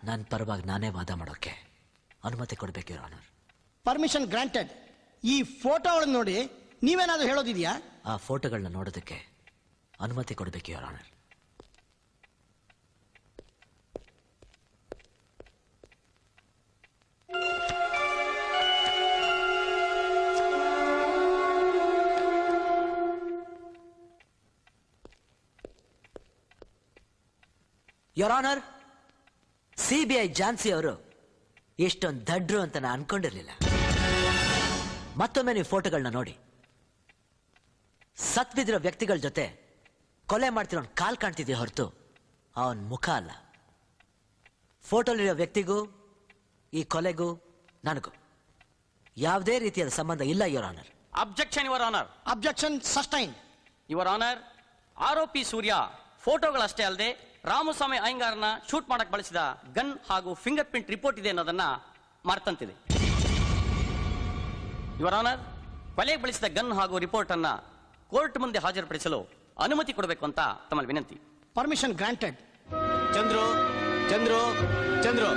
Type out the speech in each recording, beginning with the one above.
ನನ್ನ ಪರವಾಗಿ ನಾನೇ ವಾದ ಮಾಡೋಕ್ಕೆ ಅನುಮತಿ ಕೊಡಬೇಕು ಯುವರ್ ಆನರ್. Permission granted. ಈ ಫೋಟೋಗಳನ್ನು ನೋಡಿ ನೀವೇನಾದ್ರೂ ಹೇಳೋದಿದೆಯಾ? ಆ ಫೋಟೋಗಳನ್ನ ನೋಡೋದಕ್ಕೆ ಅನುಮತಿ ಕೊಡಬೇಕು your honour. Your honour, CBI Jhansi ಅವರು ಎಷ್ಟೊಂದು ದಡ್ರು ಅಂತ ನಾನು ಅನ್ಕೊಂಡಿರ್ಲಿಲ್ಲ. ಮತ್ತೊಮ್ಮೆ ನೀವು ಫೋಟೋಗಳನ್ನ ನೋಡಿ. ಸತ್ ಬಿದ್ದಿರೋ ವ್ಯಕ್ತಿಗಳ ಜೊತೆ ಕೊಲೆ ಮಾಡ್ತಿರೋ ಕಾಲ್ ಕಾಣ್ತಿದೆಯಾ ಹೊರತು ಅವನ ಮುಖ ಅಲ್ಲ. ಫೋಟೋಲಿರೋ ವ್ಯಕ್ತಿಗೂ ಈ ಕೊಲೆಗೂ ನನಗೂ ಯಾವುದೇ ರೀತಿಯಾದ ಸಂಬಂಧ ಇಲ್ಲ your honour. Objection your honour. Objection sustain your honour. ಆರೋಪಿ ಸೂರ್ಯ ಫೋಟೋಗಳಷ್ಟೇ ಅಲ್ಲದೆ ರಾಮಸ್ವಾಮಿ ಅಯ್ಯಂಗಾರ್ನ ಶೂಟ್ ಮಾಡಕ್ ಬಳಸಿದ ಗನ್ ಹಾಗೂ ಫಿಂಗರ್ ಪ್ರಿಂಟ್ ರಿಪೋರ್ಟ್ ಇದೆ ಅನ್ನೋದನ್ನ ಮರ್ತಂತಿದೆ. ಯುವರ್ ಆನರ್, ಕೊಲೆಗೆ ಬಳಸಿದ ಗನ್ ಹಾಗೂ ರಿಪೋರ್ಟ್ ಅನ್ನ ಕೋರ್ಟ್ ಮುಂದೆ ಹಾಜರುಪಡಿಸಲು ಅನುಮತಿ ಕೊಡಬೇಕು ಅಂತ ತಮ್ಮಲ್ಲಿ ವಿನಂತಿ. Permission granted. ಚಂದ್ರು ಚಂದ್ರು ಚಂದ್ರು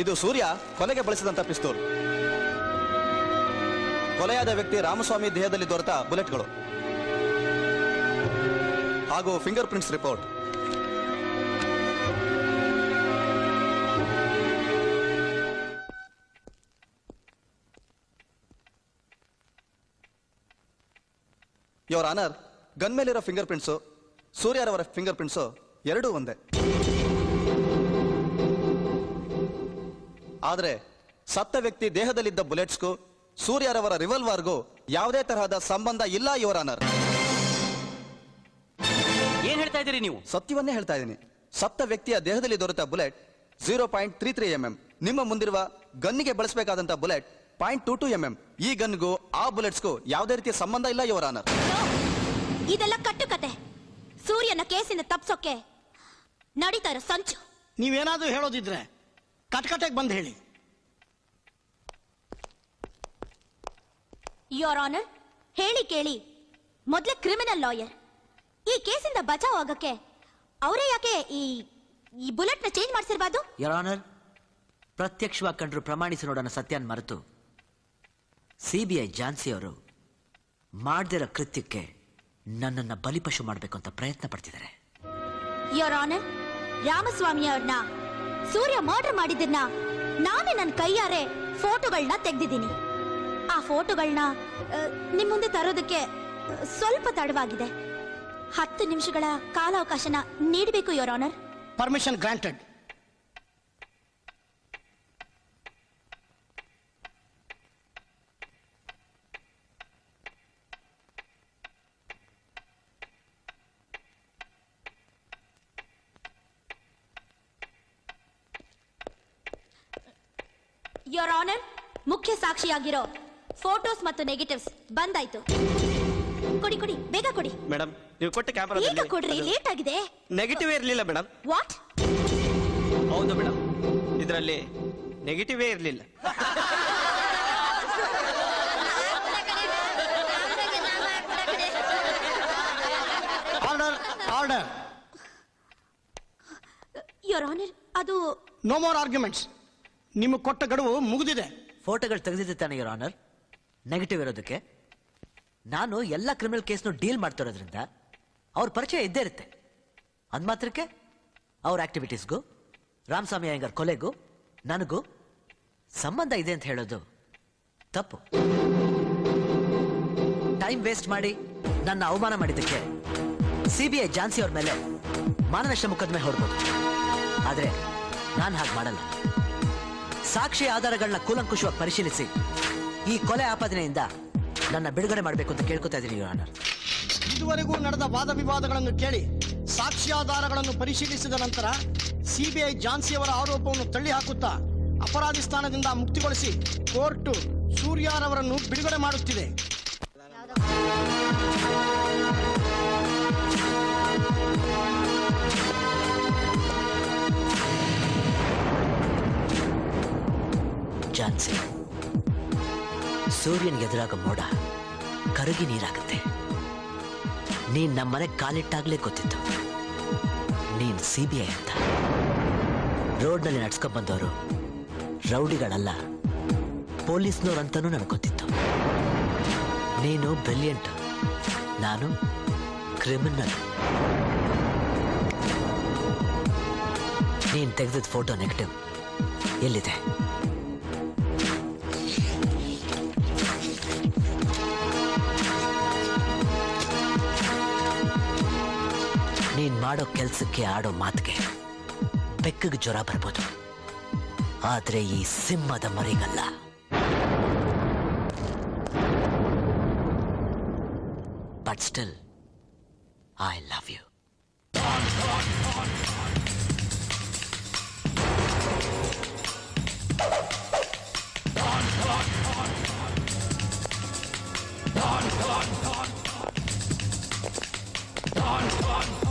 ಇದು ಸೂರ್ಯ ಕೊಲೆಗೆ ಬಳಸಿದಂತ ಪಿಸ್ತೂಲ್. ಕೊಲೆಯಾದ ವ್ಯಕ್ತಿ ರಾಮಸ್ವಾಮಿ ದೇಹದಲ್ಲಿ ದೊರೆತ ಬುಲೆಟ್ಗಳು ಹಾಗೂ finger prints report. Your honour, gun ಮೇಲಿರೋ ಫಿಂಗರ್ ಪ್ರಿಂಟ್ಸು ಸೂರ್ಯರವರ ಫಿಂಗರ್ ಪ್ರಿಂಟ್ಸು ಎರಡೂ ಒಂದೇ. ಆದರೆ ಸತ್ತ ವ್ಯಕ್ತಿ ದೇಹದಲ್ಲಿದ್ದ ಬುಲೆಟ್ಸ್ಗೂ ಸೂರ್ಯರವರ ರಿವಲ್ವರ್ಗೂ ಯಾವುದೇ ತರಹದ ಸಂಬಂಧ ಇಲ್ಲ ಯುವರ್ ಆನರ್. ಏನ್ ಹೇಳ್ತಾ ಇದ್ದೀರಿ ನೀವು? ಸತ್ಯವನ್ನೇ ಹೇಳ್ತಾ ಇದ್ದೀನಿ. ಸತ್ತ ವ್ಯಕ್ತಿಯ ದೇಹದಲ್ಲಿ ದೊರೆತ ಬುಲೆಟ್ 0.33 mm. ನಿಮ್ಮ ಮುಂದಿರುವ ಗನ್ನಿಗೆ ಬಳಸಬೇಕಾದಂತ ಬುಲೆಟ್ 0.22 mm. ಈ ಗನ್ಗೂ ಆ ಬುಲೆಟ್ಸ್ಗೂ ಯಾವುದೇ ರೀತಿಯ ಸಂಬಂಧ ಇಲ್ಲ ಯುವರ್ ಆನರ್. ಇದೆಲ್ಲ ಕಟ್ಟುಕತೆ. ಸೂರ್ಯನ ಕೇಸಿನ ತಪ್ಸೋಕೆ ನಡೀತಾ ಇರೋ ಸಂಚು. ನೀವೇನಾದ್ರೂ ಹೇಳೋದಿದ್ರೆ ಕಟ್ಕಟೆಗೆ ಬಂದು ಹೇಳಿ. ಯೋರ್ ಆನರ್, ಹೇಳಿ ಕೇಳಿ. ಮೊದಲೇ ಕ್ರಿಮಿನಲ್ ಲಾಯರ್. ಈ ಕೇಸಿಂದ ಬಚಾವ್ ಆಗಕ್ಕೆ ಅವರೇ ಯಾಕೆ ಈ ಬುಲೆಟ್ ನ ಚೇಂಜ್ ಮಾಡಿಸಿರ್ಬಾರ್ದು? ಯುವರ್ ಆನರ್, ಪ್ರತ್ಯಕ್ಷವಾಗಿ ಕಂಡ್ರು ಪ್ರಮಾಣಿಸಿ ನೋಡೋಣ ಸತ್ಯನ್ ಮರೆತು ಸಿಬಿಐ ಜಾನ್ಸಿ ಅವರು ಮಾಡದಿರೋ ಕೃತ್ಯಕ್ಕೆ ನನ್ನನ್ನ ಬಲಿಪಶು ಮಾಡಬೇಕು ಅಂತ ಪ್ರಯತ್ನ ಪಡ್ತಿದ್ದಾರೆ. ಯೋರ್ ಆನರ್, ರಾಮಸ್ವಾಮಿ ಅವ್ರನ್ನ ಸೂರ್ಯ ಮರ್ಡರ್ ಮಾಡಿದ್ದನ್ನ ನಾನೇ ನನ್ನ ಕೈಯಾರೆ ಫೋಟೋಗಳನ್ನ ತೆಗೆದಿದ್ದೀನಿ. ಆ ಫೋಟೋಗಳನ್ನ ನಿಮ್ ಮುಂದೆ ತರೋದಕ್ಕೆ ಸ್ವಲ್ಪ ತಡವಾಗಿದೆ. 10 ನಿಮಿಷಗಳ ಕಾಲಾವಕಾಶನ ನೀಡಬೇಕು your honour. Permission granted. Your honour, ಮುಖ್ಯ ಸಾಕ್ಷಿಯಾಗಿರೋ ಫೋಟೋಸ್ ಮತ್ತು ನೆಗೆಟಿವ್ಸ್ ಬಂದಾಯ್ತು. ಕೊಡಿ ಕೊಡಿ, ಬೇಗ ಕೊಡಿ. ಮೇಡಮ್, ನೀವು ಕೊಟ್ಟ ಕ್ಯಾಮೆರಾ ಈಗ ಕೊಡ್ರಿ, ಲೇಟ್ ಆಗಿದೆ. ನೆಗೆಟಿವ್ ಇರಲಿಲ್ಲ ಮೇಡಮ್. ವಾಟ್? ಹೌದು ಮೇಡಮ್, ಇದರಲ್ಲಿ ನೆಗೆಟಿವೇ ಇರಲಿಲ್ಲ. Order order. ಯೋರ್ ಆನರ್, ಅದು ನೋ ಮೋರ್ ಆರ್ಗ್ಯುಮೆಂಟ್ಸ್. ನಿಮಗೆ ಕೊಟ್ಟ ಗಡುವು ಮುಗಿದಿದೆ. ಫೋಟೋಗಳು ತೆಗೆದಿದ್ದೆ ತಾನೆ ಯುವರ್ ಆನರ್ ನೆಗೆಟಿವ್ ಇರೋದಕ್ಕೆ. ನಾನು ಎಲ್ಲ ಕ್ರಿಮಿನಲ್ ಕೇಸ್ನು ಡೀಲ್ ಮಾಡ್ತಿರೋದ್ರಿಂದ ಅವ್ರ ಪರಿಚಯ ಇದ್ದೇ ಇರುತ್ತೆ. ಅಂದ್ ಮಾತ್ರಕ್ಕೆ ಅವ್ರ ಆಕ್ಟಿವಿಟೀಸ್ಗೂ ರಾಮಸ್ವಾಮಿ ಅಯ್ಯಂಗಾರ್ ಕೊಲೆಗೂ ನನಗೂ ಸಂಬಂಧ ಇದೆ ಅಂತ ಹೇಳೋದು ತಪ್ಪು. ಟೈಮ್ ವೇಸ್ಟ್ ಮಾಡಿ ನನ್ನ ಅವಮಾನ ಮಾಡಿದ್ದಕ್ಕೆ ಸಿಬಿಐ ಜಾನ್ಸಿ ಅವ್ರ ಮೇಲೆ ಮಾನನಷ್ಟ ಮೊಕದ್ದಮೆ ಹೊರಬಹುದು. ಆದ್ರೆ ನಾನು ಹಾಗೆ ಮಾಡಲ್ಲ. ಸಾಕ್ಷಿ ಆಧಾರಗಳನ್ನ ಕೂಲಂಕುಷವಾಗಿ ಪರಿಶೀಲಿಸಿ ಈ ಕೊಲೆ ಆಪಾದನೆಯಿಂದ ನನ್ನ ಬಿಡುಗಡೆ ಮಾಡಬೇಕು ಅಂತ ಕೇಳ್ಕೊತಾ ಇದ್ದೀನಿ ಯುವರ್ ಆನರ್. ಇದುವರೆಗೂ ನಡೆದ ವಾದ ವಿವಾದಗಳನ್ನು ಕೇಳಿ ಸಾಕ್ಷ್ಯಾಧಾರಗಳನ್ನು ಪರಿಶೀಲಿಸಿದ ನಂತರ ಸಿಬಿಐ ಜಾನ್ಸಿಯವರ ಆರೋಪವನ್ನು ತಳ್ಳಿ ಹಾಕುತ್ತಾ ಅಪರಾಧಿ ಸ್ಥಾನದಿಂದ ಮುಕ್ತಿಗೊಳಿಸಿ ಕೋರ್ಟ್ ಸೂರ್ಯರವರನ್ನು ಬಿಡುಗಡೆ ಮಾಡುತ್ತಿದೆ. ಜಾನ್ಸಿ, ಸೂರ್ಯನಿಗೆ ಎದುರಾಗ ಮೋಡ ಕರಗಿ ನೀರಾಗುತ್ತೆ. ನೀನ್ ನಮ್ಮನೆ ಕಾಲಿಟ್ಟಾಗ್ಲೇ ಗೊತ್ತಿತ್ತು ನೀನ್ CBI ಅಂತ. ರೋಡ್ನಲ್ಲಿ ನಡ್ಸ್ಕೊಂಡ್ ಬಂದವರು ರೌಡಿಗಳಲ್ಲ, ಪೊಲೀಸ್ನವ್ರಂತನೂ ನನಗೆ ಗೊತ್ತಿತ್ತು. ನೀನು ಬ್ರಿಲಿಯಂಟ್, ನಾನು ಕ್ರಿಮಿನಲ್. ನೀನ್ ತೆಗೆದಿದ್ದ ಫೋಟೋ ನೆಗೆಟಿವ್ ಎಲ್ಲಿದೆ? ನೀನ್ ಮಾಡೋ ಕೆಲ್ಸಕ್ಕೆ ಆಡೋ ಮಾತಿಗೆ ಬೆಕ್ಕಗೆ ಜ್ವರ ಬರ್ಬೋದು, ಆದ್ರೆ ಈ ಸಿಂಹದ ಮರಿಗಲ್ಲ. But still I love you. Don.